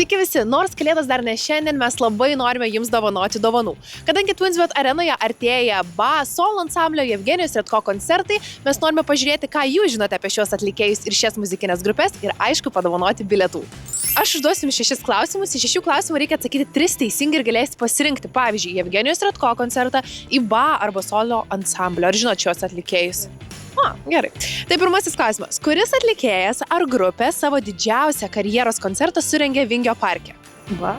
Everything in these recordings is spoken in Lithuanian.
Sveiki visi, nors kalėdos dar ne šiandien, mes labai norime jums dovanoti dovanų. Kadangi TwinSbet arenoje artėja BA, Solo ansamblio, Jevgenijos Redko koncertai, mes norime pažiūrėti, ką jūs žinote apie šios atlikėjus ir šias muzikinės grupės ir aišku padovanoti bilietų. Aš užduosiu jums 6 klausimus, iš 6 klausimų reikia atsakyti 3 teisingai ir galėsite pasirinkti, pavyzdžiui, Jevgenijos Redko koncertą į BA arba Solo ansamblio. Ar žinot šios atlikėjus? Gerai. Tai pirmasis klausimas. Kuris atlikėjas ar grupė savo didžiausią karjeros koncertą surengė Vingio parke? Va.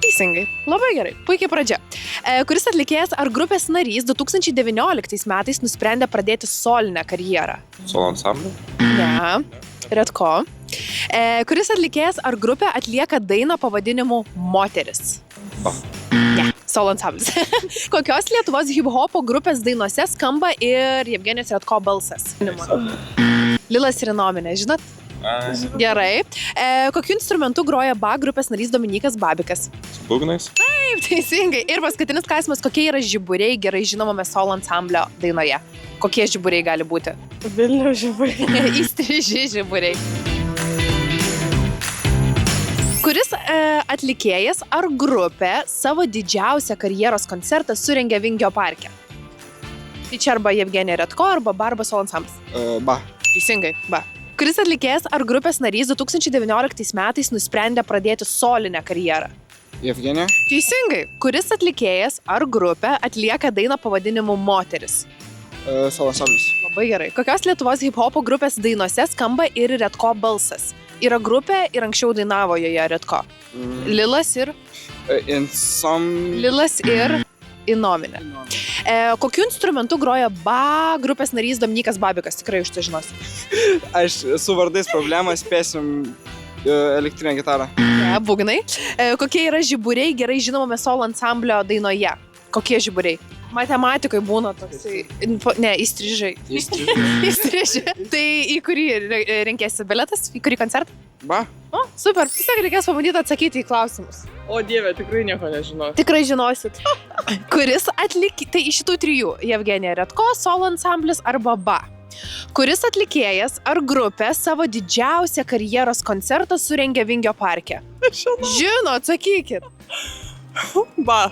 Teisingai. Labai gerai. Puikiai pradžia. Kuris atlikėjas ar grupės narys 2019 metais nusprendė pradėti solinę karjerą? Solo ansamblio? Ne. Redko. Kuris atlikėjas ar grupė atlieka dainą pavadinimu Moteris? Ne. Solo ansamblis. Kokios Lietuvos hip-hopo grupės dainose skamba ir Jevgenijos Redko balsas? Lilas ir Inominė, žinot? Gerai. Kokiu instrumentu groja BA grupės narys Dominykas Babikas? Būgnais? Taip, teisingai. Ir paskutinis klausimas, kokie yra žiburiai gerai žinomame Solo ansamblio dainoje? Kokie žiburiai gali būti? Vilniaus žiburiai. Įstriži žiburiai. Kuris atlikėjas ar grupė savo didžiausią karjeros koncertą surengė Vingio parke? Tai čia arba Jevgenija Redko, arba BA arba Solo ansamblis. BA. Teisingai, BA. Kuris atlikėjas ar grupės narys 2019 metais nusprendė pradėti solinę karjerą? Jevgenija? Teisingai. Kuris atlikėjas ar grupė atlieka dainą pavadinimu Moteris? Solo ansamblis. Labai gerai. Kokios Lietuvos hip-hopo grupės dainose skamba ir Redko balsas? Yra grupė ir anksčiau dainavo joje Redko. Lilas ir Inominė. Kokiu instrumentu groja BA grupės narys Dominykas Babikas? Tikrai už tai žinosi. Aš su vardais problemą spėsim elektrinę gitarą. Ne, būgnai. Kokie yra žiburiai gerai žinomame Solo ansamblio dainoje? Kokie žiburiai? Matematikoje būna toksai... Ne, įstrižai. Įstriži. Tai į kurį renkėsi biletas? Į kurį koncertą? BA. O, super. Tiesiog reikės pabandyti atsakyti į klausimus. O Dieve, tikrai nieko nežinau. Tikrai žinosit. Kuris tai iš šitų 3? Jevgenija Redko, Solo ansamblis arba BA. Kuris atlikėjas ar grupė savo didžiausią karjeros koncertą surengė Vingio parke? Žino, atsakykit. BA.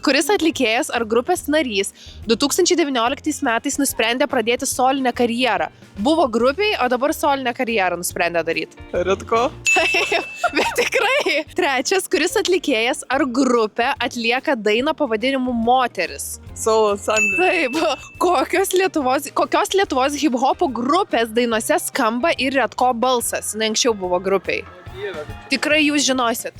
Kuris atlikėjas ar grupės narys 2019 metais nusprendė pradėti solinę karjerą? Buvo grupiai, o dabar solinę karjerą nusprendė daryti. Redko. Bet tikrai. 3. Kuris atlikėjas ar grupė atlieka dainą pavadinimu Moteris? Solo ansamblis. Taip. Kokios Lietuvos hip-hopo grupės dainose skamba ir Redko balsas? Ne anksčiau buvo grupiai. Tikrai jūs žinosit.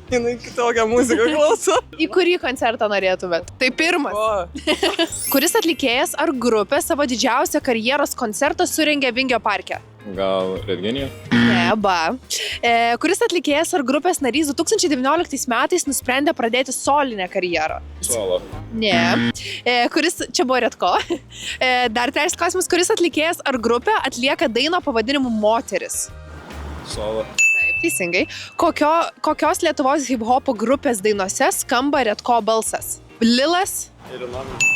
Jinai kitokią muziką klauso. Į kurį koncertą norėtumėt? Tai pirmas. Kuris atlikėjas ar grupė savo didžiausią karjeros koncertą surengė Vingio parke? Gal Redgenija? Ne, BA. Kuris atlikėjas ar grupės narys 2019 metais nusprendė pradėti solinę karjerą? Solo. Ne. Čia buvo Redko. Dar 3 klausimas. Kuris atlikėjas ar grupė atlieka dainą pavadinimu Moteris? Solo. Taip, teisingai. Kokios Lietuvos hip-hopo grupės dainose skamba Redko balsas? Lilas? Ir Inominė.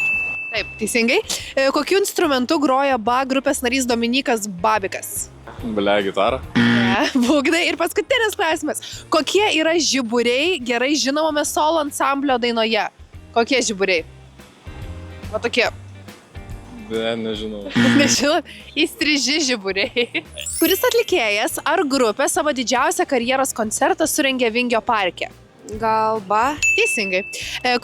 Taip, teisingai. Kokiu instrumentu groja BA grupės narys Dominykas Babikas? Gitarą. Ne, būgnai. Ir paskutinis klausimas. Kokie yra žiburiai gerai žinomame Solo ansamblio dainoje? Kokie žiburiai? Va tokie. Nežinau. Nežinot, įstriži žiburiai. Kuris atlikėjas ar grupė savo didžiausią karjeros koncertą surengė Vingio parke? Gal BA. Teisingai.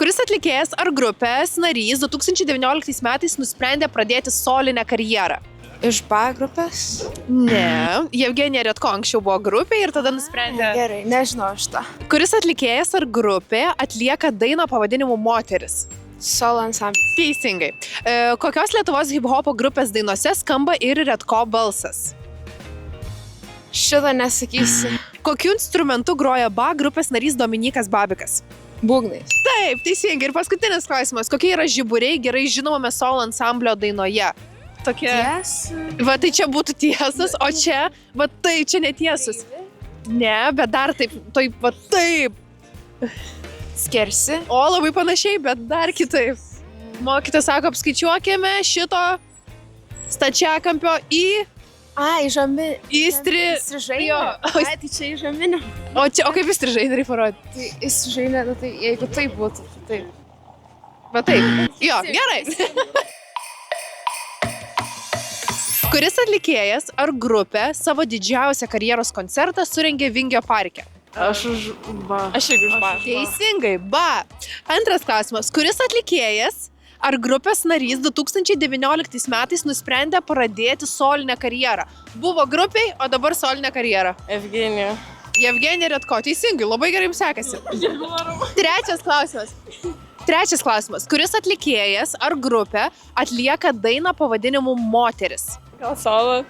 Kuris atlikėjas ar grupės narys 2019 metais nusprendė pradėti solinę karjerą? Iš BA grupės? Ne. Jevgenija Redko anksčiau buvo grupė ir tada nusprendė... Gerai, nežinau šitą. Kuris atlikėjas ar grupė atlieka dainą pavadinimu Moteris? Solo ansamblis. Teisingai. Kokios Lietuvos hip-hopo grupės dainose skamba ir Redko balsas? Šitą nesakysi. Kokiu instrumentu groja BA grupės narys Dominykas Babikas? Būgnais. Taip, teisingai. Ir paskutinis klausimas. Kokie yra žiburiai gerai žinomame Solo ansamblio dainoje? Tokie... Va, tai čia būtų tiesas, o čia... Va, tai čia netiesus. Ne, bet dar taip, va taip. Skersi. O, labai panašiai, bet dar kitaip. Mokytojas sako, apskaičiuokime šito stačiakampio į Ai, žami. Įstrižainė. Jo. Ai, tai čia įžaminė. O kaip įstrižainė parodė? Tai įstrižainė, tai jeigu tai būtų, tai taip. Va taip. Jo, gerai. Kuris atlikėjas ar grupė savo didžiausią karjeros koncertą surengė Vingio parke? Aš irgi už ba. Teisingai, ba. Antras klausimas. Kuris atlikėjas ar grupės narys 2019 metais nusprendė pradėti solinę karjerą? Buvo grupiai, o dabar solinę karjerą. Evgenija. Evgenija Redko. Teisingai, labai gerai jums sekasi. Trečias klausimas. Kuris atlikėjas ar grupė atlieka dainą pavadinimu Moteris? Gal solo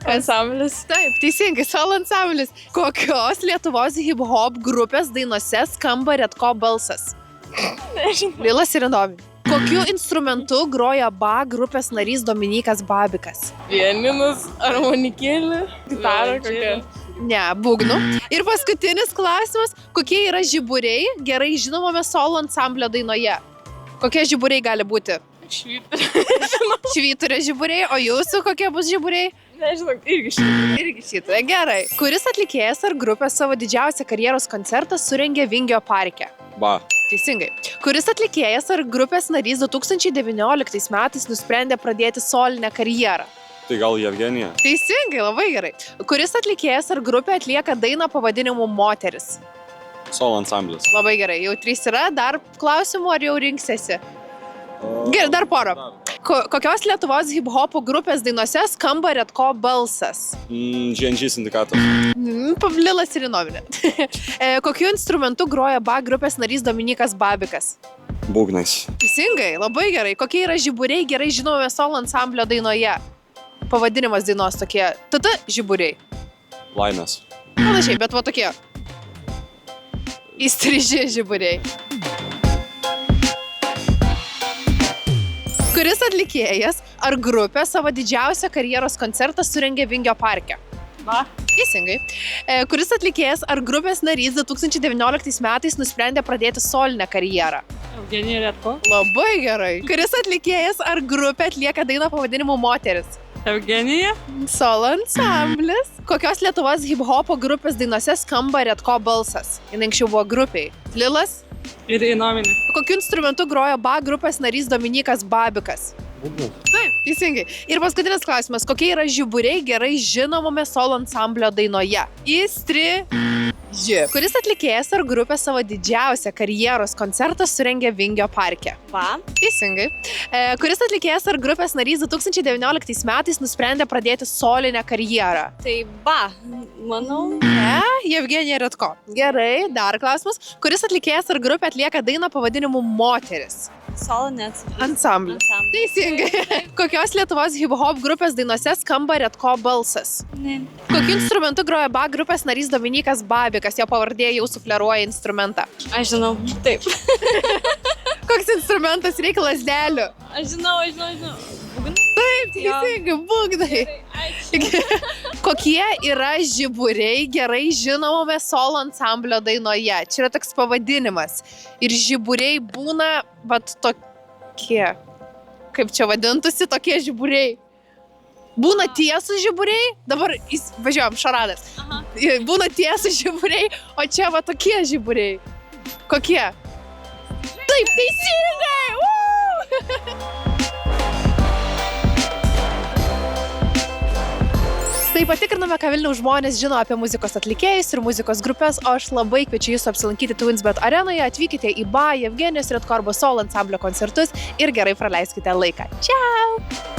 ansamblis? Taip, teisingai, solo ansamblis. Kokios Lietuvos hip-hop grupės dainose skamba Redko balsas? Nežinau. Lilas ir įdomi. Kokiu instrumentu groja ba grupės narys Dominykas Babikas? Pianinas, armonikėlė, gitara kokia. Ne, būgnų. Ir paskutinis klausimas. Kokie yra žiburiai gerai žinomame solo ansamblio dainoje? Kokie žiburiai gali būti? Švyturio žiburiai, o jūsų kokie bus žiburiai? Nežinau, irgi švyturio. Irgi švyturio, gerai. Kuris atlikėjas ar grupė savo didžiausią karjeros koncertą surengė Vingio parke? Ba. Teisingai. Kuris atlikėjas ar grupės narys 2019 metais nusprendė pradėti solinę karjerą? Tai gal Evgenija? Teisingai, labai gerai. Kuris atlikėjas ar grupė atlieka dainą pavadinimu Moteris? Solo ansamblis. Labai gerai, jau 3 yra, dar klausimų ar jau rinksiesi? Gerai, dar porą. Kokios Lietuvos hip-hopo grupės dainose skamba Redko balsas? GNG sindikatas. Lilas ir įnominė. Kokiu instrumentu groja ba grupės narys Dominykas Babikas? Būgnais. Teisingai, labai gerai. Kokie yra žiburiai gerai žinomame solo ansamblio dainoje? Pavadinimas dainos tokie. Tada žiburiai. Laimės. Panašiai, bet va tokie. Įstriži žiburiai. Kuris atlikėjas ar grupė savo didžiausią karjeros koncertą surengė Vingio parke? Ba. Teisingai. Kuris atlikėjas ar grupės narys 2019 metais nusprendė pradėti solinę karjerą? Evgenija Redko. Labai gerai. Kuris atlikėjas ar grupė atlieka dainą pavadinimu Moteris? Evgenija. Solo ansamblis. Kokios Lietuvos hip-hopo grupės dainose skamba Redko balsas? Jis anksčiau buvo grupiai. Lilas? Ir įnominė. Kokiu instrumentu groja ba grupės narys Dominykas Babikas? Būgnais. Taip, teisingai. Ir paskutinis klausimas. Kokie yra žiburiai gerai žinomame solo ansamblio dainoje? Įstriži. Kuris atlikėjas ar grupė savo didžiausią karjeros koncertą surengė Vingio parke? Ba. Teisingai. Kuris atlikėjas ar grupės narys 2019 metais nusprendė pradėti solinę karjerą? Tai ba, manau. Ne, Evgenija Redko. Gerai, dar klausimas. Kuris atlikėjas ar grupė atlieka dainą pavadinimu Moteris? Solo net. Ansamblis. Teisingai. Kokios Lietuvos hip-hop grupės dainose skamba Redko balsas? Ne. Kokiu instrumentu groja ba grupės narys Dominykas Babikas? Jo pavardė jau sufleruoja instrumentą. Aš žinau, taip. Koks instrumentas reikia lazdelių? Aš žinau. Būgnai. Taip, teisingai, būgnai. Kokie yra žiburiai gerai žinomame solo ansamblio dainoje? Čia yra toks pavadinimas. Ir žiburiai būna, vat tokie. Kaip čia vadintųsi tokie žiburiai? Būna tiesų žiburiai, dabar važiuojam, šaradas. Aha. Būna tiesų žiburiai, o čia va tokie žiburiai. Kokie? Taip, teisingai! Tai patikriname, ką Vilniaus žmonės žino apie muzikos atlikėjus ir muzikos grupės, o aš labai kviečiu jūs apsilankyti TwinsBet arenoje, atvykite į ba, Evgenijos Redko arba solo ansamblio koncertus ir gerai praleiskite laiką. Čiau!